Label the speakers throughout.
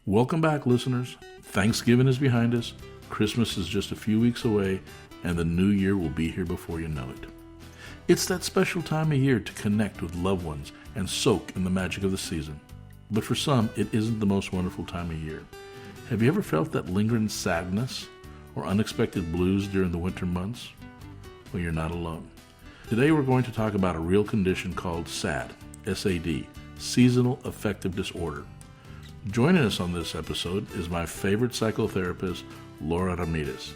Speaker 1: Welcome back, listeners. Thanksgiving is behind us, Christmas is just a few weeks away, and the new year will be here before you know it. It's that special time of year to connect with loved ones and soak in the magic of the season. But for some, it isn't the most wonderful time of year. Have you ever felt that lingering sadness or unexpected blues during the winter months? Well, you're not alone. Today we're going to talk about a real condition called S.A.D, S-A-D, Seasonal Affective Disorder. Joining us on this episode is my favorite psychotherapist, Laura Ramirez.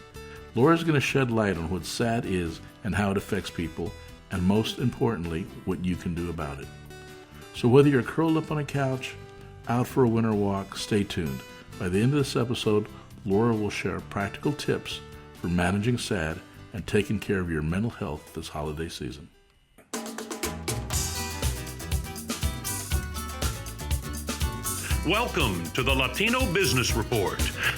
Speaker 1: Laura is going to shed light on what S.A.D is and how it affects people, and most importantly, what you can do about it. So whether you're curled up on a couch, out for a winter walk, stay tuned. By the end of this episode, Laura will share practical tips for managing S.A.D and taking care of your mental health this holiday season.
Speaker 2: Welcome to the Latino Business Report.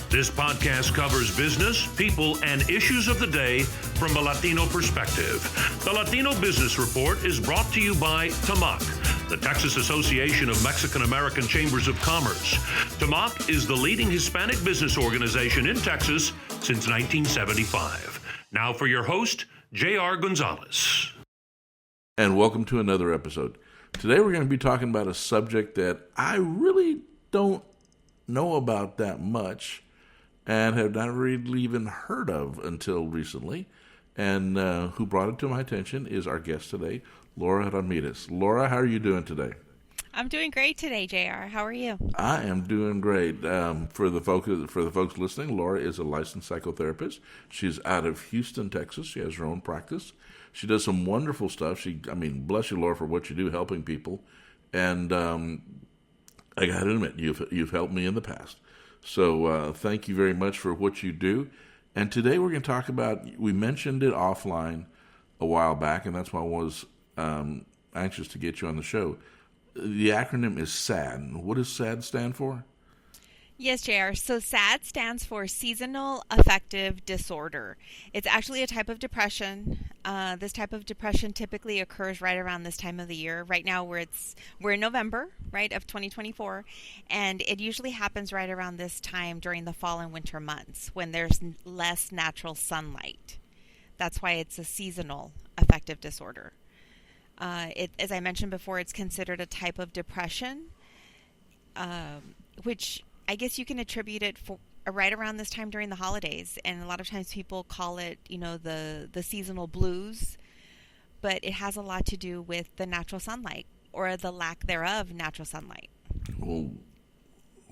Speaker 2: This podcast covers business, people, and issues of the day from a Latino perspective. The Latino Business Report is brought to you by TAMAC, the Texas Association of Mexican American Chambers of Commerce. TAMAC is the leading Hispanic business organization in Texas since 1975. Now for your host, J.R. Gonzalez.
Speaker 1: And welcome to another episode. Today we're going to be talking about a subject that I really don't know about that much and have not really even heard of until recently. And who brought it to my attention is our guest today, Laura Ramirez. Laura, how are you doing today?
Speaker 3: I'm doing great today, JR. How are you?
Speaker 1: I am doing great. For the folks listening, Laura is a licensed psychotherapist. She's out of Houston, Texas. She has her own practice. She does some wonderful stuff. Bless you, Laura, for what you do helping people. And I got to admit, you've helped me in the past. So thank you very much for what you do. And today we're going to talk about, we mentioned it offline a while back, and that's why I was anxious to get you on the show. The acronym is S.A.D. What does S.A.D stand for?
Speaker 3: Yes, JR. So S.A.D stands for Seasonal Affective Disorder. It's actually a type of depression. This type of depression typically occurs right around this time of the year. Right now we're in November, right, of 2024, and it usually happens right around this time during the fall and winter months when there's less natural sunlight. That's why it's a seasonal affective disorder. As I mentioned before, it's considered a type of depression, which I guess you can attribute it for right around this time during the holidays. And a lot of times people call it, the seasonal blues, but it has a lot to do with the natural sunlight or the lack thereof natural sunlight.
Speaker 1: Well,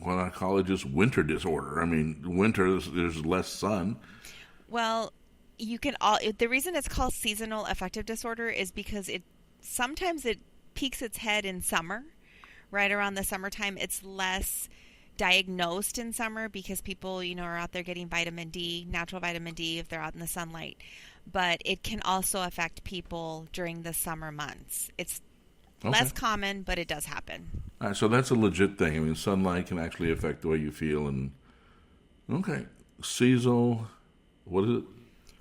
Speaker 1: I call it just winter disorder. Winter, there's less sun.
Speaker 3: Well, the reason it's called seasonal affective disorder is because sometimes it peaks its head in summer. Right around the summertime, it's less diagnosed in summer because people, are out there getting natural vitamin D if they're out in the sunlight. But it can also affect people during the summer months. It's less common, but it does happen.
Speaker 1: All right, so that's a legit thing. Sunlight can actually affect the way you feel. Seasonal, what is it?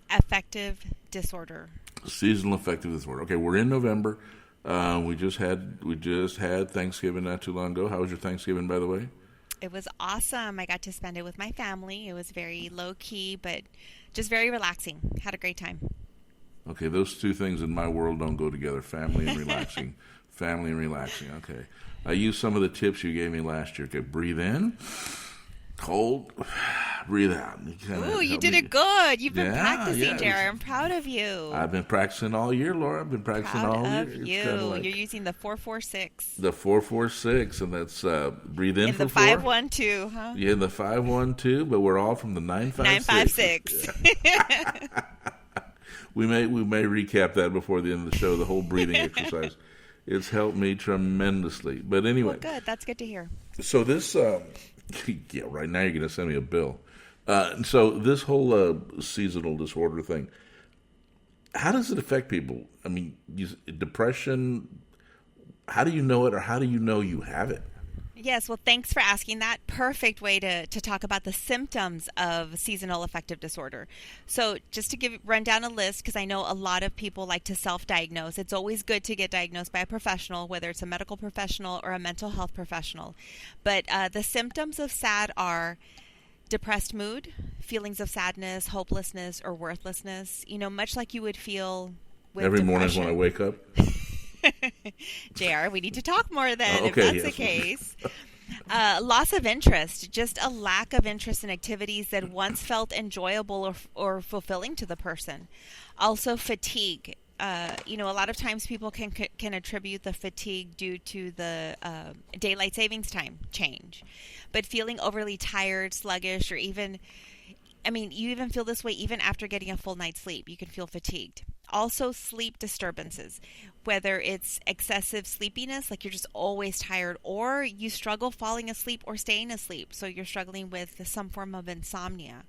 Speaker 3: Affective disorder.
Speaker 1: Seasonal affective disorder. Okay, we're in November. We just had Thanksgiving not too long ago. How was your Thanksgiving, by the way?
Speaker 3: It was awesome. I got to spend it with my family. It was very low key, but just very relaxing. Had a great time.
Speaker 1: Okay, those two things in my world don't go together. Family and relaxing. Family and relaxing. Okay. I used some of the tips you gave me last year. Okay, breathe in. Cold, breathe out.
Speaker 3: You did it good. You've been practicing, Jerry. I'm proud of you.
Speaker 1: I've been practicing all year, Laura. I've been practicing all year.
Speaker 3: Proud of you. You're using the 4-4-6.
Speaker 1: The 4-4-6, and that's breathe in for 4.
Speaker 3: In the 5-1-2, huh?
Speaker 1: Yeah, in the 5-1-2, but we're all from the 9-5-6.
Speaker 3: 9-5-6.
Speaker 1: We may recap that before the end of the show, the whole breathing exercise. It's helped me tremendously. But anyway.
Speaker 3: Well, good. That's good to hear.
Speaker 1: So this... yeah, right now you're going to send me a bill. So this whole seasonal disorder thing, how does it affect people? Depression, how do you know it, or how do you know you have it?
Speaker 3: Yes, well, thanks for asking that. Perfect way to talk about the symptoms of seasonal affective disorder. So, just to run down a list, because I know a lot of people like to self-diagnose. It's always good to get diagnosed by a professional, whether it's a medical professional or a mental health professional. But the symptoms of SAD are depressed mood, feelings of sadness, hopelessness, or worthlessness. Much like you would feel with
Speaker 1: every
Speaker 3: depression.
Speaker 1: morning when I wake up.
Speaker 3: JR, we need to talk more then,
Speaker 1: okay,
Speaker 3: if that's the case. Loss of interest, just a lack of interest in activities that once felt enjoyable or fulfilling to the person. Also, fatigue. A lot of times people can attribute the fatigue due to the daylight savings time change. But feeling overly tired, sluggish, or you even feel this way even after getting a full night's sleep. You can feel fatigued. Also, sleep disturbances, whether it's excessive sleepiness, like you're just always tired, or you struggle falling asleep or staying asleep, so you're struggling with some form of insomnia.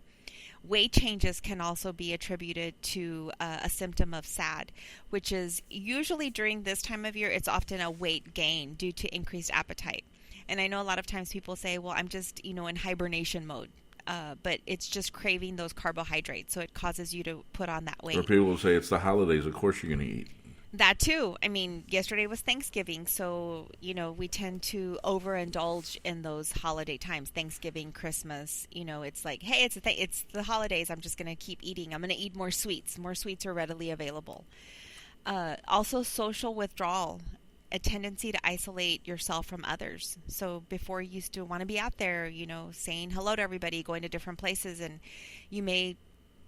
Speaker 3: Weight changes can also be attributed to a symptom of SAD, which is usually during this time of year, it's often a weight gain due to increased appetite. And I know a lot of times people say, well, I'm just, in hibernation mode. But it's just craving those carbohydrates, so it causes you to put on that weight.
Speaker 1: Or people will say it's the holidays, of course you're going to eat.
Speaker 3: That too. Yesterday was Thanksgiving, so, we tend to overindulge in those holiday times. Thanksgiving, Christmas, it's like, hey, it's the holidays, I'm just going to keep eating. I'm going to eat more sweets. More sweets are readily available. Also, social withdrawal. A tendency to isolate yourself from others. So before you used to want to be out there, saying hello to everybody, going to different places, and you may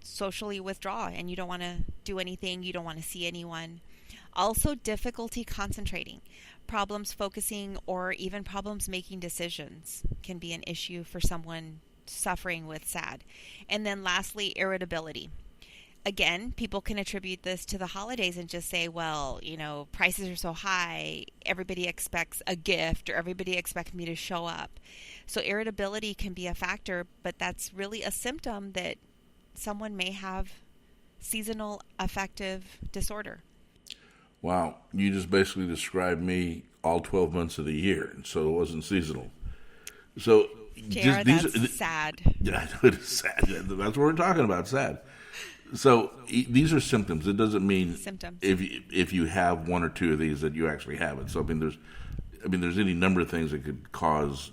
Speaker 3: socially withdraw and you don't want to do anything, you don't want to see anyone. Also, difficulty concentrating, problems focusing, or even problems making decisions can be an issue for someone suffering with SAD. And then lastly, irritability. Again, people can attribute this to the holidays and just say, well, prices are so high, everybody expects a gift, or everybody expects me to show up. So irritability can be a factor, but that's really a symptom that someone may have seasonal affective disorder.
Speaker 1: Wow, you just basically described me all 12 months of the year, so it wasn't seasonal. So
Speaker 3: JR, that's sad.
Speaker 1: Yeah, I know it is sad. That's what we're talking about, sad. So these are symptoms. It doesn't mean
Speaker 3: symptoms.
Speaker 1: If you have one or two of these that you actually have it. So there's any number of things that could cause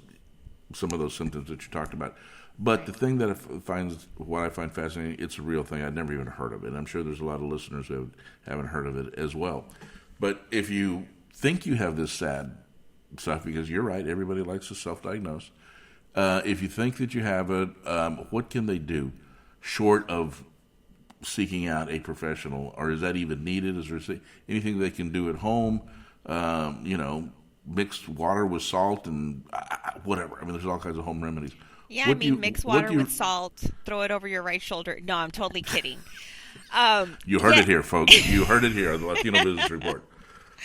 Speaker 1: some of those symptoms that you talked about. But right. The thing that what I find fascinating, it's a real thing. I'd never even heard of it. I'm sure there's a lot of listeners who haven't heard of it as well. But if you think you have this SAD stuff, because you're right, everybody likes to self-diagnose. If you think that you have it, what can they do short of seeking out a professional, or is that even needed? Is there anything they can do at home? Mixed water with salt and whatever. There's all kinds of home remedies.
Speaker 3: Yeah, mix water with salt, throw it over your right shoulder. No, I'm totally kidding.
Speaker 1: You heard it here, folks. You heard it here on the Latino Business Report.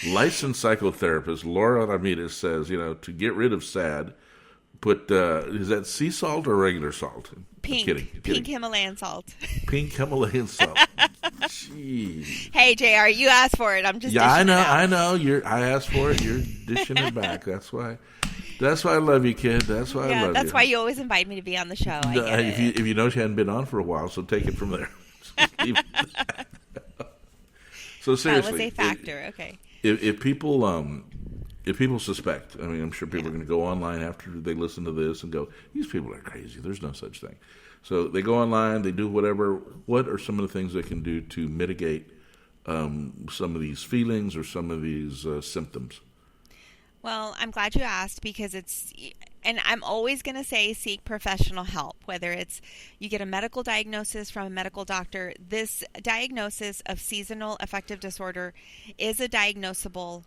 Speaker 1: Licensed psychotherapist Laura Ramirez says, to get rid of SAD, put, is that sea salt or regular salt?
Speaker 3: Pink.
Speaker 1: Kidding.
Speaker 3: Pink Himalayan salt.
Speaker 1: Pink Himalayan salt. Jeez.
Speaker 3: Hey, JR, you asked for it. I'm just
Speaker 1: I know. I asked for it. You're dishing it back. That's why I love you, kid. That's why I love you.
Speaker 3: That's why you always invite me to be on the show.
Speaker 1: If you know you hadn't been on for a while, so take it from there. So seriously.
Speaker 3: That was a factor. Okay.
Speaker 1: If people suspect, I'm sure people are going to go online after they listen to this and go, these people are crazy. There's no such thing. So they go online, they do whatever. What are some of the things they can do to mitigate some of these feelings or some of these symptoms?
Speaker 3: Well, I'm glad you asked, because and I'm always going to say seek professional help, whether it's you get a medical diagnosis from a medical doctor. This diagnosis of seasonal affective disorder is a diagnosable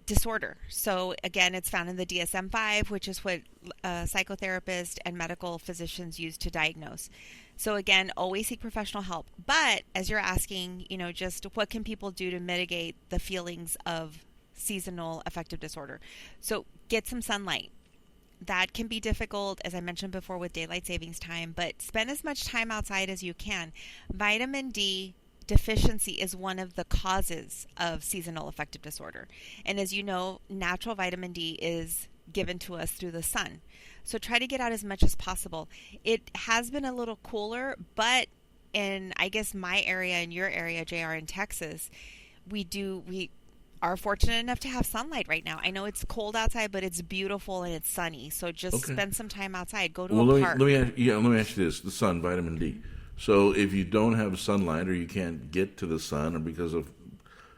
Speaker 3: disorder. So again, it's found in the DSM-5, which is what psychotherapists and medical physicians use to diagnose. So again, always seek professional help. But as you're asking, just what can people do to mitigate the feelings of seasonal affective disorder? So get some sunlight. That can be difficult, as I mentioned before, with daylight savings time, but spend as much time outside as you can. Vitamin D deficiency is one of the causes of seasonal affective disorder. And as you know, natural vitamin D is given to us through the sun. So try to get out as much as possible. It has been a little cooler, but in, I guess, my area and your area, JR, in Texas, we are fortunate enough to have sunlight right now. I know it's cold outside, but it's beautiful and it's sunny. So just spend some time outside. Go to a park.
Speaker 1: Let me ask you this: the sun, vitamin D. So if you don't have sunlight, or you can't get to the sun, or because of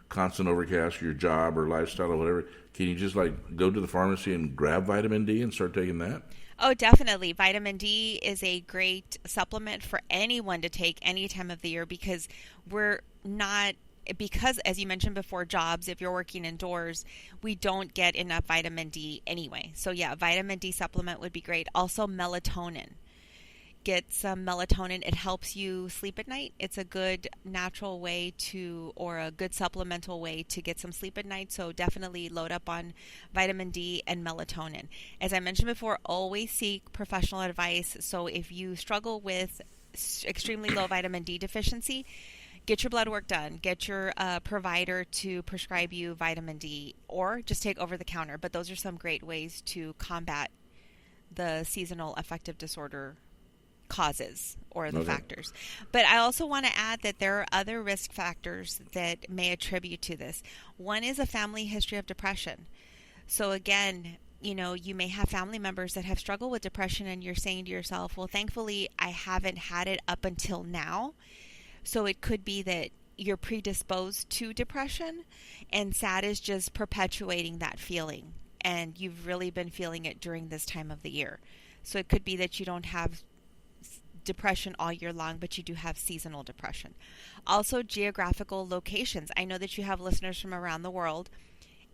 Speaker 1: constant overcast, your job or lifestyle or whatever, can you just like go to the pharmacy and grab vitamin D and start taking that?
Speaker 3: Oh, definitely. Vitamin D is a great supplement for anyone to take any time of the year because as you mentioned before, jobs, if you're working indoors, we don't get enough vitamin D anyway. So yeah, vitamin D supplement would be great. Also melatonin. Get some melatonin. It helps you sleep at night. It's a good natural way or a good supplemental way to get some sleep at night. So definitely load up on vitamin D and melatonin. As I mentioned before, always seek professional advice. So if you struggle with extremely low vitamin D deficiency, get your blood work done. Get your provider to prescribe you vitamin D, or just take over the counter. But those are some great ways to combat the seasonal affective disorder causes or the factors. But I also want to add that there are other risk factors that may attribute to this. One is a family history of depression. So again, you may have family members that have struggled with depression, and you're saying to yourself, well, thankfully I haven't had it up until now. So it could be that you're predisposed to depression, and SAD is just perpetuating that feeling, and you've really been feeling it during this time of the year. So it could be that you don't have depression all year long, but you do have seasonal depression. Also, geographical locations. I know that you have listeners from around the world.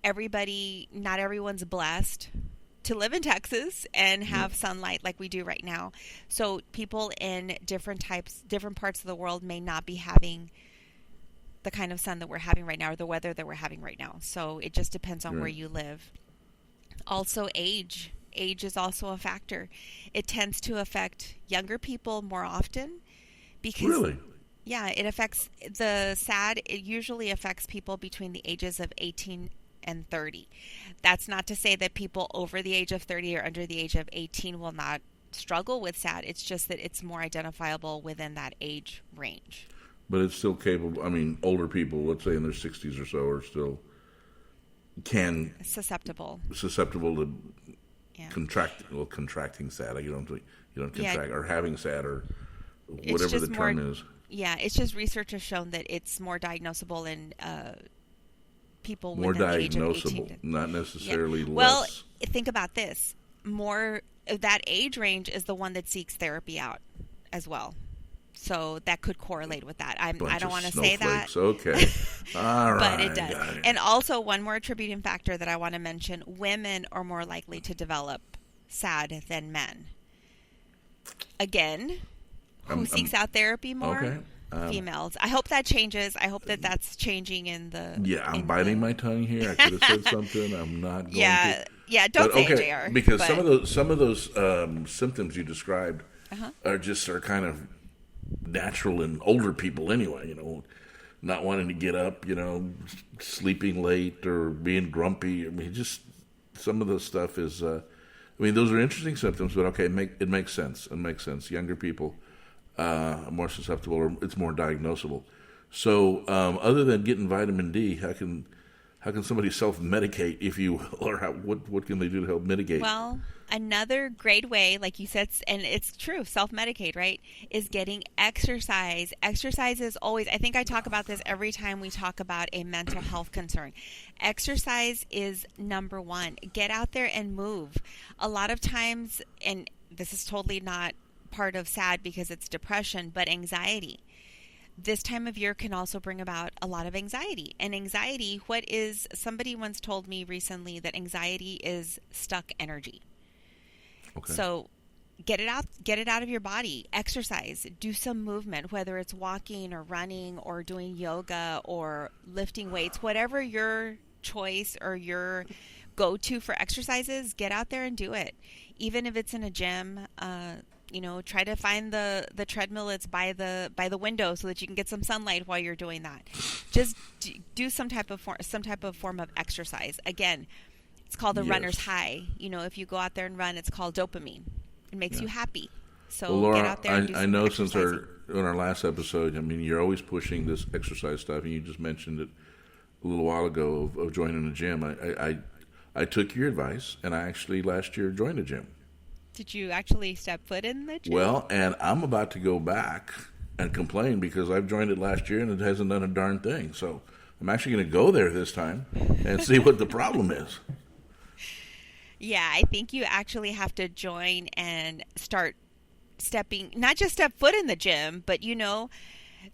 Speaker 3: Not everyone's blessed to live in Texas and have sunlight like we do right now. So people in different parts of the world may not be having the kind of sun that we're having right now, or the weather that we're having right now. So it just depends on where you live. Also, age. Age is also a factor. It tends to affect younger people more often because
Speaker 1: really?
Speaker 3: Yeah, the SAD. It usually affects people between the ages of 18 and 30. That's not to say that people over the age of 30 or under the age of 18 will not struggle with SAD. It's just that it's more identifiable within that age range.
Speaker 1: But it's still capable. I mean, older people, let's say in their 60s or so, are still susceptible to contracting SAD. You don't contract or having SAD or whatever the term is.
Speaker 3: Yeah, it's just research has shown that it's more diagnosable in people
Speaker 1: more
Speaker 3: within the age of 18.
Speaker 1: Not necessarily less.
Speaker 3: Well, think about this. That age range is the one that seeks therapy out as well. So that could correlate with that. I don't want to say that.
Speaker 1: Okay. All right.
Speaker 3: But it does. And also one more attributing factor that I want to mention, women are more likely to develop SAD than men. Again, who seeks out therapy more?
Speaker 1: Okay.
Speaker 3: Females. I hope that changes. I hope that that's changing in the...
Speaker 1: Yeah, I'm biting my tongue here. I could have said something. I'm not going to.
Speaker 3: Yeah, don't say it, JR.
Speaker 1: Because some of those symptoms you described are kind of natural in older people anyway, not wanting to get up, sleeping late or being grumpy. I mean, just some of the stuff is, those are interesting symptoms, but okay, it makes sense. It makes sense. Younger people are more susceptible, or it's more diagnosable. So other than getting vitamin D, how can somebody self-medicate, if you will, or what can they do to help mitigate?
Speaker 3: Well, another great way, like you said, and it's true, self-medicate, right, is getting exercise. Exercise is always, I think I talk about this every time we talk about a mental health concern. Exercise is number one. Get out there and move. A lot of times, and this is totally not part of SAD because it's depression, but anxiety. This time of year can also bring about a lot of anxiety. And anxiety, somebody once told me recently that anxiety is stuck energy.
Speaker 1: Okay.
Speaker 3: So get it out of your body, exercise, do some movement, whether it's walking or running or doing yoga or lifting weights, whatever your choice or your go-to for exercises, get out there and do it. Even if it's in a gym, try to find the treadmill that's by the window so that you can get some sunlight while you're doing that. Just do some type of form of exercise. Again, It's called the
Speaker 1: Yes.
Speaker 3: runner's high. If you go out there and run, it's called dopamine. It makes you happy. So
Speaker 1: Well, Laura,
Speaker 3: get out there and do
Speaker 1: I
Speaker 3: some
Speaker 1: know since
Speaker 3: exercising.
Speaker 1: in our last episode, you're always pushing this exercise stuff, and you just mentioned it a little while ago of joining a gym. I took your advice, and I actually last year joined a gym.
Speaker 3: Did you actually step foot in the gym?
Speaker 1: Well, and I'm about to go back and complain because I've joined it last year and it hasn't done a darn thing. So I'm actually going to go there this time and see what the problem is.
Speaker 3: Yeah, I think you actually have to join and start not just step foot in the gym, but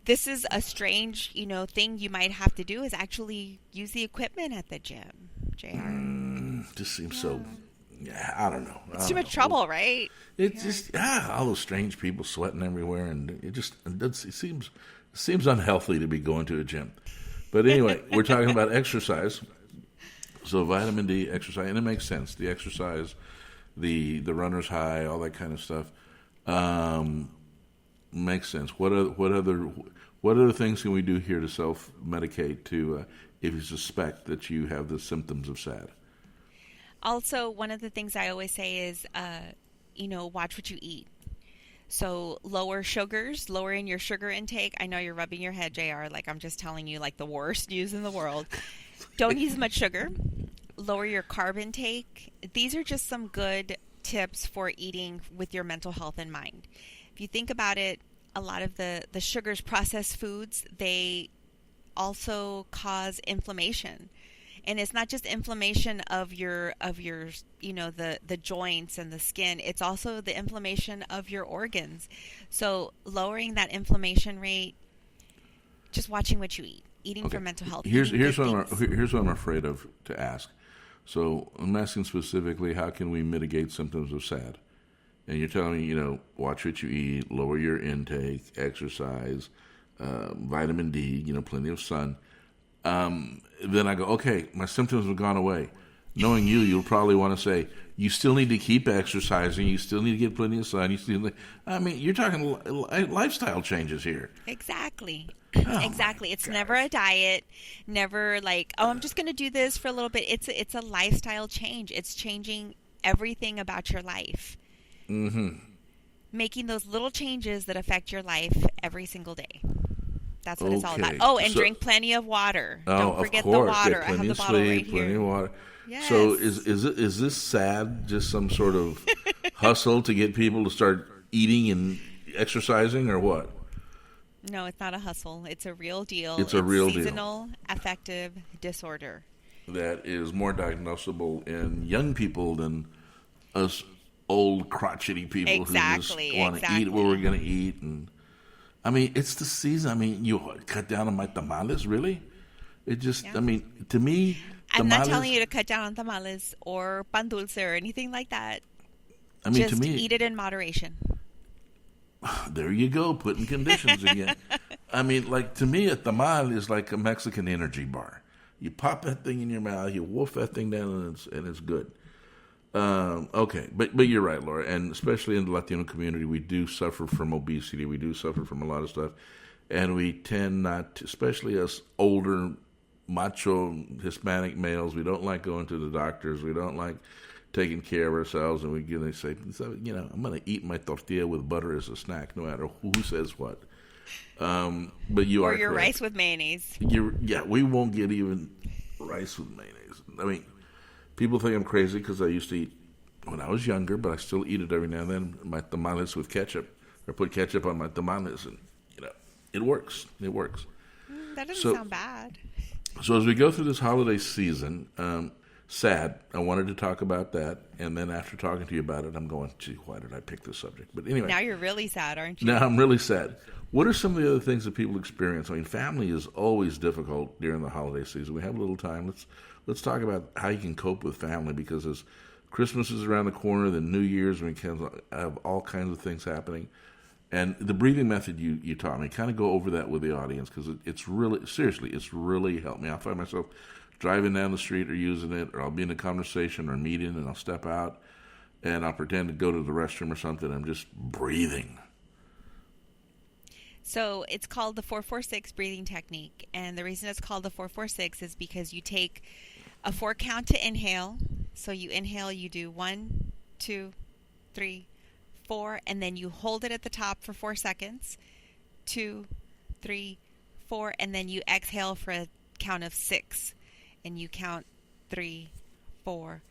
Speaker 3: this is a strange, thing you might have to do is actually use the equipment at the gym, JR.
Speaker 1: Just seems so, I don't know.
Speaker 3: It's too much trouble, right?
Speaker 1: It's just, all those strange people sweating everywhere, and it seems unhealthy to be going to a gym. But anyway, we're talking about exercise. So vitamin D, exercise, and it makes sense. The exercise, the runner's high, all that kind of stuff, makes sense. What other things can we do here to self-medicate to if you suspect that you have the symptoms of SAD?
Speaker 3: Also, one of the things I always say is, watch what you eat. So lowering your sugar intake. I know you're rubbing your head, JR, like I'm just telling you like the worst news in the world. Don't eat as much sugar. Lower your carb intake. These are just some good tips for eating with your mental health in mind. If you think about it, a lot of the sugars, processed foods, they also cause inflammation. And it's not just inflammation of your the joints and the skin. It's also the inflammation of your organs. So lowering that inflammation rate, just watching what you eat, eating for mental health.
Speaker 1: Here's what I'm afraid of to ask. So I'm asking specifically, how can we mitigate symptoms of SAD? And you're telling me, watch what you eat, lower your intake, exercise, vitamin D, plenty of sun. Then I go, okay, my symptoms have gone away. Knowing you'll probably want to say, you still need to keep exercising, you still need to get plenty of sun, you're talking lifestyle changes here.
Speaker 3: Exactly.
Speaker 1: Oh
Speaker 3: exactly. It's never a diet, never like, I'm just going to do this for a little bit. It's a lifestyle change. It's changing everything about your life.
Speaker 1: Mm-hmm.
Speaker 3: Making those little changes that affect your life every single day. That's what it's all about. Oh, and drink plenty of water. Don't forget the water. I have the bottle right here.
Speaker 1: Plenty of water.
Speaker 3: Yes.
Speaker 1: So is this SAD just some sort of hustle to get people to start eating and exercising, or what?
Speaker 3: No, it's not a hustle. It's a real deal.
Speaker 1: It's a real deal.
Speaker 3: Seasonal affective disorder.
Speaker 1: That is more diagnosable in young people than us old crotchety people who just want to eat what we're going to eat. And it's the season. You cut down on my tamales, really? It just, to me, tamales,
Speaker 3: I'm not telling you to cut down on tamales or pan dulce or anything like that. Just
Speaker 1: to me,
Speaker 3: eat it in moderation.
Speaker 1: There you go, putting conditions again. To me, a tamal is like a Mexican energy bar. You pop that thing in your mouth, you wolf that thing down, and it's good. Okay, but you're right, Laura, and especially in the Latino community, we do suffer from obesity. We do suffer from a lot of stuff, and we tend not to, especially us older, macho Hispanic males, we don't like going to the doctors. We don't like taking care of ourselves, and they say, I'm going to eat my tortilla with butter as a snack, no matter who says what. But you are correct. Or your
Speaker 3: rice with mayonnaise.
Speaker 1: We won't get even rice with mayonnaise. People think I'm crazy because I used to eat when I was younger, but I still eat it every now and then, my tamales with ketchup, or put ketchup on my tamales, and, it works. It works.
Speaker 3: That doesn't sound bad.
Speaker 1: So as we go through this holiday season, SAD, I wanted to talk about that, and then after talking to you about it, I'm going, gee, why did I pick this subject? But anyway.
Speaker 3: Now you're really sad, aren't you?
Speaker 1: Now I'm really sad. What are some of the other things that people experience? Family is always difficult during the holiday season. We have a little time. Let's talk about how you can cope with family, because as Christmas is around the corner, then New Year's, we can have all kinds of things happening. And the breathing method you taught me, kind of go over that with the audience, because it's really, seriously, it's really helped me. I find myself driving down the street or using it, or I'll be in a conversation or a meeting and I'll step out and I'll pretend to go to the restroom or something. I'm just breathing.
Speaker 3: So it's called the 4-4-6 breathing technique. And the reason it's called the 4-4-6 is because you take a 4 count to inhale, So you inhale, you do 1, 2, 3, 4, and then you hold it at the top for 4 seconds. 2, 3, 4, and then you exhale for a count of 6. And you count 3, 4,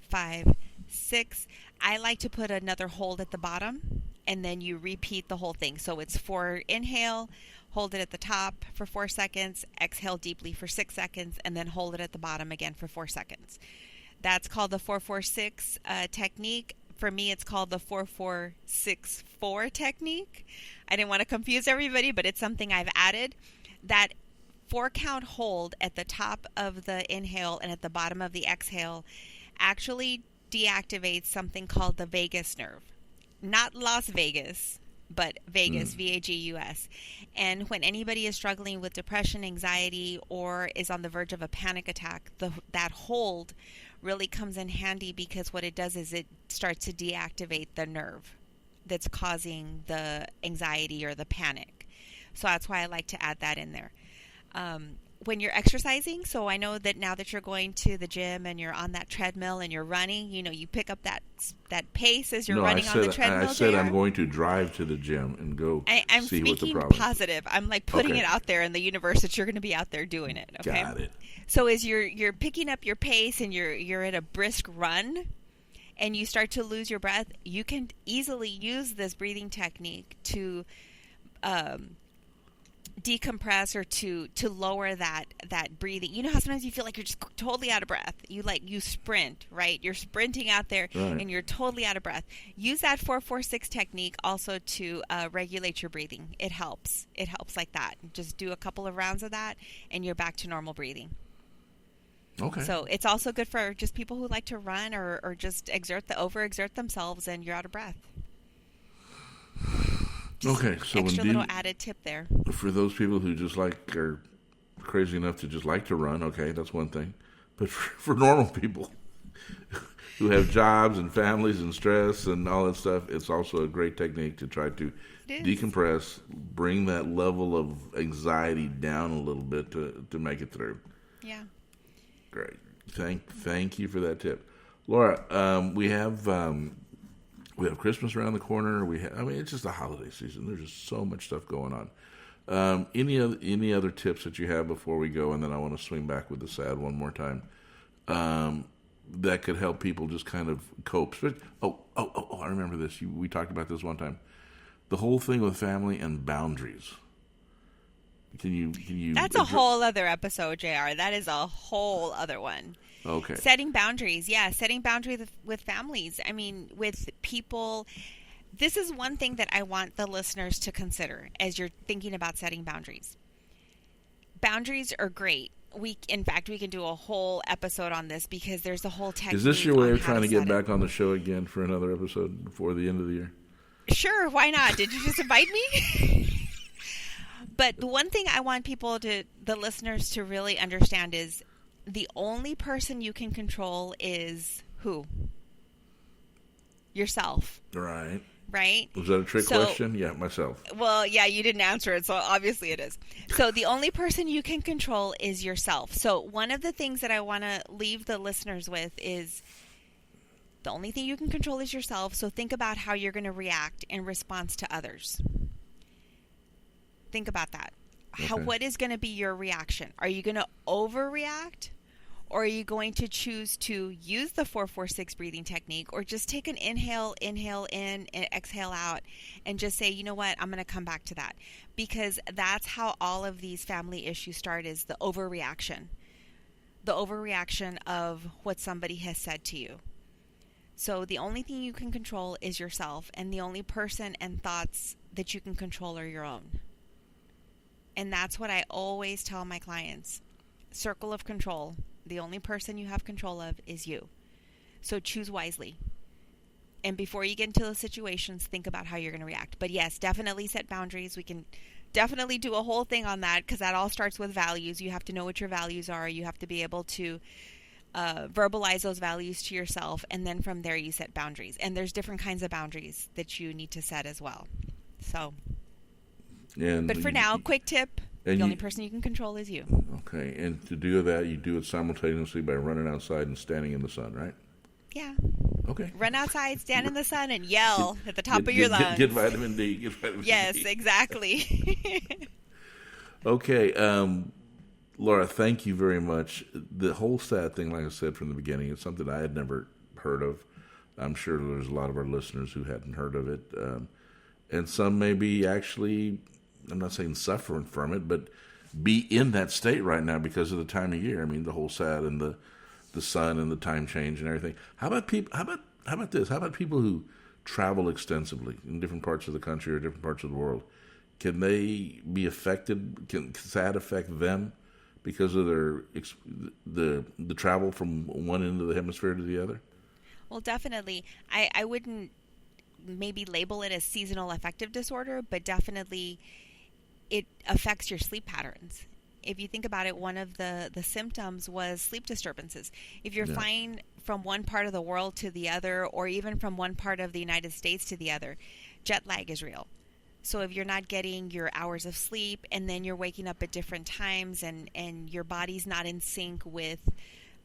Speaker 3: 5, 6. I like to put another hold at the bottom, and then you repeat the whole thing. So it's 4 inhale, hold it at the top for 4 seconds, exhale deeply for 6 seconds, and then hold it at the bottom again for 4 seconds. That's called the 4-4-6 technique. For me, it's called the 4-4-6-4 technique. I didn't want to confuse everybody, but it's something I've added. That 4-count hold at the top of the inhale and at the bottom of the exhale actually deactivates something called the vagus nerve. Not Las Vegas, but Vegas, V-A-G-U-S. And when anybody is struggling with depression, anxiety, or is on the verge of a panic attack, that hold really comes in handy, because what it does is it starts to deactivate the nerve that's causing the anxiety or the panic. So that's why I like to add that in there. When you're exercising, so I know that now that you're going to the gym and you're on that treadmill and you're running, you pick up that pace as you're running on the treadmill.
Speaker 1: I said I'm going to drive to the gym and go
Speaker 3: I'm
Speaker 1: see what the
Speaker 3: speaking
Speaker 1: problem is.
Speaker 3: positive. I'm like putting it out there in the universe that you're going to be out there doing it. Okay?
Speaker 1: Got it.
Speaker 3: So as you're picking up your pace and you're at a brisk run and you start to lose your breath, you can easily use this breathing technique to decompress or to lower that breathing. You know how sometimes you feel like you're just totally out of breath. You sprint, right? You're sprinting out there and you're totally out of breath. Use that 4-4-6 technique also to regulate your breathing. It helps. It helps like that. Just do a couple of rounds of that and you're back to normal breathing.
Speaker 1: Okay.
Speaker 3: So it's also good for just people who like to run or just overexert themselves and you're out of breath.
Speaker 1: Okay, so
Speaker 3: extra little added tip there.
Speaker 1: For those people who just are crazy enough to just like to run, okay, that's one thing. But for normal people who have jobs and families and stress and all that stuff, it's also a great technique to try to decompress, bring that level of anxiety down a little bit to make it through.
Speaker 3: Yeah.
Speaker 1: Great. Thank you for that tip. Laura, we have Christmas around the corner. It's just the holiday season. There's just so much stuff going on. Any other tips that you have before we go? And then I want to swing back with the S.A.D one more time. That could help people just kind of cope. I remember this. We talked about this one time. The whole thing with family and boundaries. Can you?
Speaker 3: That's a whole other episode, JR. That is a whole other one.
Speaker 1: Okay.
Speaker 3: Setting boundaries. Yeah, setting boundaries with families. I mean, with people. This is one thing that I want the listeners to consider as you're thinking about setting boundaries. Boundaries are great. In fact, we can do a whole episode on this because there's a whole technique.
Speaker 1: Is this your way of trying to get
Speaker 3: set
Speaker 1: back on the show again for another episode before the end of the year?
Speaker 3: Sure, why not? Did you just invite me? But the one thing I want the listeners to really understand is the only person you can control is who? Yourself.
Speaker 1: Right.
Speaker 3: Right?
Speaker 1: Was that a trick question? Yeah, myself.
Speaker 3: Well, yeah, you didn't answer it, so obviously it is. So the only person you can control is yourself. So one of the things that I want to leave the listeners with is the only thing you can control is yourself. So think about how you're going to react in response to others. Think about that.
Speaker 1: Okay.
Speaker 3: What is going to be your reaction? Are you going to overreact? Or are you going to choose to use the 4-4-6 breathing technique, or just take an inhale in and exhale out and just say, you know what, I'm going to come back to that. Because that's how all of these family issues start, is the overreaction. The overreaction of what somebody has said to you. So the only thing you can control is yourself, and the only person and thoughts that you can control are your own. And that's what I always tell my clients. Circle of control. The only person you have control of is you. So choose wisely. And before you get into those situations, think about how you're going to react. But yes, definitely set boundaries. We can definitely do a whole thing on that, because that all starts with values. You have to know what your values are. You have to be able to verbalize those values to yourself. And then from there, you set boundaries. And there's different kinds of boundaries that you need to set as well. So, but for now, quick tip. The only person you can control is you.
Speaker 1: Okay, and to do that, you do it simultaneously by running outside and standing in the sun, right?
Speaker 3: Yeah.
Speaker 1: Okay.
Speaker 3: Run outside, stand in the sun, and yell at the top of your lungs.
Speaker 1: Get vitamin D. Get vitamin D.
Speaker 3: Yes, exactly.
Speaker 1: Okay. Laura, thank you very much. The whole SAD thing, like I said from the beginning, is something I had never heard of. I'm sure there's a lot of our listeners who hadn't heard of it. And some may be actually, I'm not saying suffering from it, but be in that state right now because of the time of year. I mean, the whole SAD and the sun and the time change and everything. How about people? How about this? How about people who travel extensively in different parts of the country or different parts of the world? Can they be affected? Can SAD affect them because of the travel from one end of the hemisphere to the other?
Speaker 3: Well, definitely. I wouldn't maybe label it as seasonal affective disorder, but definitely it affects your sleep patterns. If you think about it, one of the symptoms was sleep disturbances. If you're flying from one part of the world to the other, or even from one part of the United States to the other, jet lag is real. So if you're not getting your hours of sleep, and then you're waking up at different times, and your body's not in sync with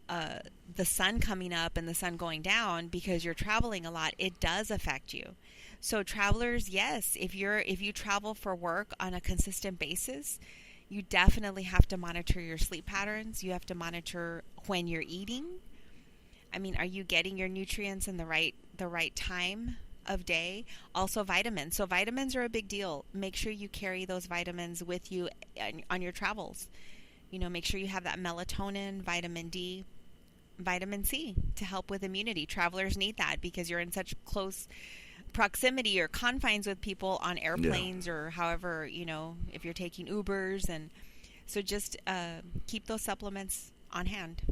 Speaker 3: the sun coming up and the sun going down because you're traveling a lot, it does affect you. So travelers, yes, if you travel for work on a consistent basis, you definitely have to monitor your sleep patterns. You have to monitor when you're eating. I mean, are you getting your nutrients in the right time of day? Also vitamins. So vitamins are a big deal. Make sure you carry those vitamins with you on your travels. Make sure you have that melatonin, vitamin D, vitamin C to help with immunity. Travelers need that because you're in such close proximity or confines with people on airplanes or however, if you're taking Ubers. And so just keep those supplements on hand.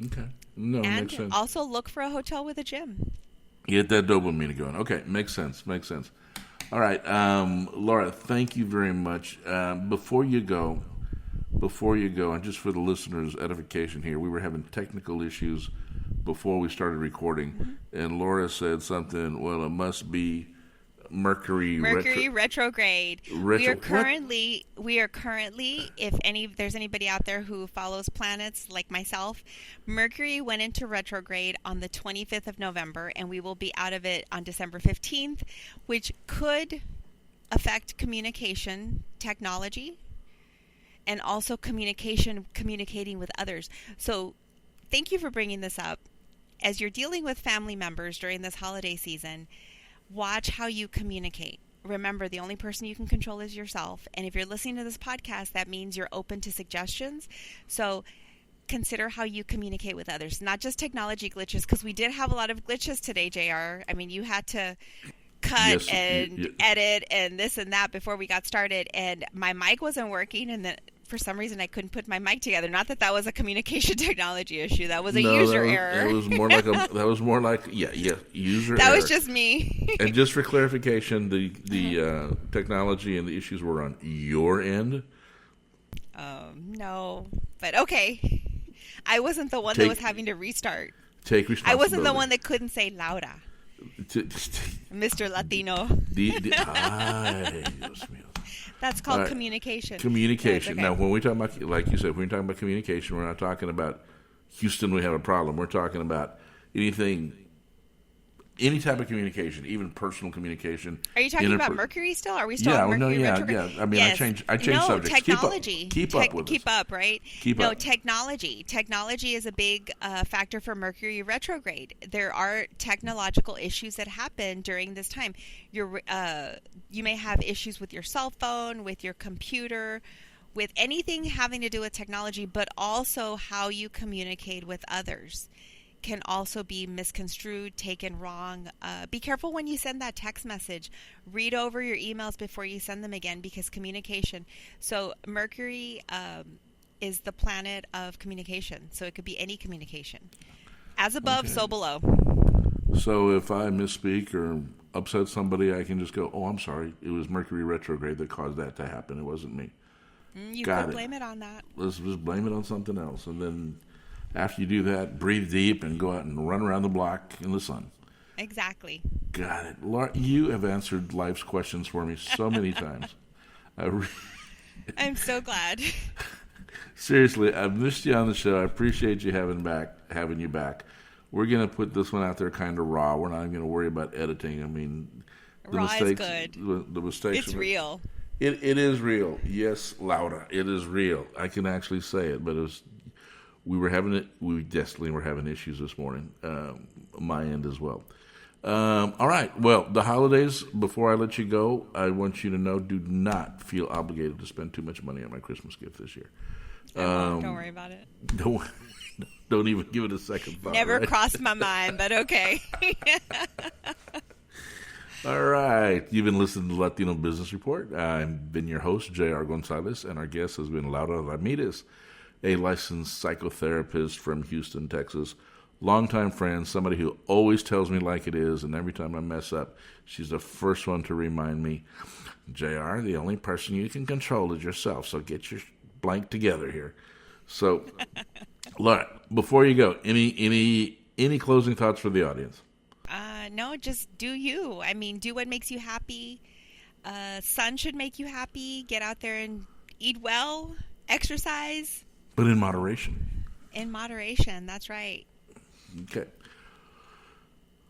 Speaker 1: Okay. No,
Speaker 3: and
Speaker 1: makes sense.
Speaker 3: Also look for a hotel with a gym.
Speaker 1: Get that dopamine going. Okay, makes sense. All right, Laura, thank you very much. Before you go, and just for the listeners' edification here, we were having technical issues before we started recording, and Laura said something, well, it must be Mercury
Speaker 3: retrograde. We are currently, if there's anybody out there who follows planets like myself, Mercury went into retrograde on the 25th of November, and we will be out of it on December 15th, which could affect communication technology and also communicating with others. So thank you for bringing this up. As you're dealing with family members during this holiday season, watch how you communicate. Remember, the only person you can control is yourself. And if you're listening to this podcast, that means you're open to suggestions. So consider how you communicate with others, not just technology glitches, because we did have a lot of glitches today, JR. I mean, you had to cut edit and this and that before we got started. And my mic wasn't working, and then for some reason I couldn't put my mic together. Not that was a communication technology issue. That was a user error.
Speaker 1: That was more like user error.
Speaker 3: That was just me.
Speaker 1: And just for clarification, the technology and the issues were on your end?
Speaker 3: No. But okay. I wasn't the one that was having to restart.
Speaker 1: Take responsibility.
Speaker 3: I wasn't the one that couldn't say Laura. Mr. Latino. That's called communication.
Speaker 1: Communication.
Speaker 3: Okay.
Speaker 1: Now, when we talk about, like you said, when we're talking about communication, we're not talking about Houston, we have a problem. We're talking about any type of communication, even personal communication.
Speaker 3: Are you talking about Mercury still? Are we still on Mercury retrograde?
Speaker 1: Yeah. I mean, yes. I changed subjects.
Speaker 3: Technology.
Speaker 1: Keep up with us.
Speaker 3: Keep up, right?
Speaker 1: Keep up.
Speaker 3: Technology. Technology is a big factor for Mercury retrograde. There are technological issues that happen during this time. You may have issues with your cell phone, with your computer, with anything having to do with technology, but also how you communicate with others can also be misconstrued, taken wrong. Be careful when you send that text message. Read over your emails before you send them again, because communication. So Mercury is the planet of communication. So it could be any communication. As above, so below.
Speaker 1: So if I misspeak or upset somebody, I can just go, oh, I'm sorry. It was Mercury retrograde that caused that to happen. It wasn't me.
Speaker 3: You could blame it on that.
Speaker 1: Let's just blame it on something else. And then after you do that, breathe deep and go out and run around the block in the sun.
Speaker 3: Exactly.
Speaker 1: Got it. Laura, you have answered life's questions for me so many times.
Speaker 3: I'm so glad.
Speaker 1: Seriously, I've missed you on the show. I appreciate you having you back. we're going to put this one out there kind of raw. We're not even going to worry about editing. I mean, the
Speaker 3: Raw
Speaker 1: mistakes,
Speaker 3: is good.
Speaker 1: The mistakes.
Speaker 3: It's real.
Speaker 1: It is real. Yes, Laura, it is real. I can actually say it, but we definitely were having issues this morning, my end as well. All right. Well, the holidays, before I let you go, I want you to know, do not feel obligated to spend too much money on my Christmas gift this year.
Speaker 3: Don't worry about it.
Speaker 1: Don't even give it a second thought.
Speaker 3: Never
Speaker 1: right?
Speaker 3: crossed my mind, but okay.
Speaker 1: All right. You've been listening to the Latino Business Report. I've been your host, J.R. Gonzalez, and our guest has been Laura Ramirez, a licensed psychotherapist from Houston, Texas. Longtime friend, somebody who always tells me like it is, and every time I mess up, she's the first one to remind me, JR, the only person you can control is yourself, so get your blank together here. So, Laura, before you go, any closing thoughts for the audience?
Speaker 3: No, just do you. I mean, do what makes you happy. Sun should make you happy. Get out there and eat well, exercise.
Speaker 1: But in moderation.
Speaker 3: In moderation, that's right.
Speaker 1: Okay.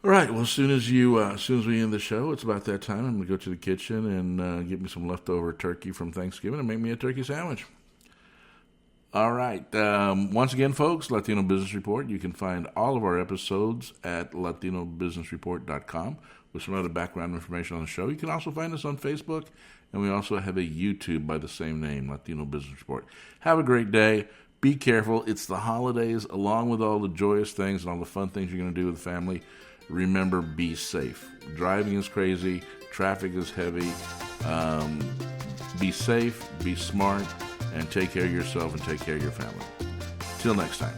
Speaker 1: All right. Well, as soon as we end the show, it's about that time. I'm going to go to the kitchen and get me some leftover turkey from Thanksgiving and make me a turkey sandwich. All right. Once again, folks, Latino Business Report. You can find all of our episodes at latinobusinessreport.com with some other background information on the show. You can also find us on Facebook, and we also have a YouTube by the same name, Latino Business Report. Have a great day. Be careful. It's the holidays, along with all the joyous things and all the fun things you're going to do with the family. Remember, be safe. Driving is crazy. Traffic is heavy. Be safe. Be smart. And take care of yourself and take care of your family. Till next time.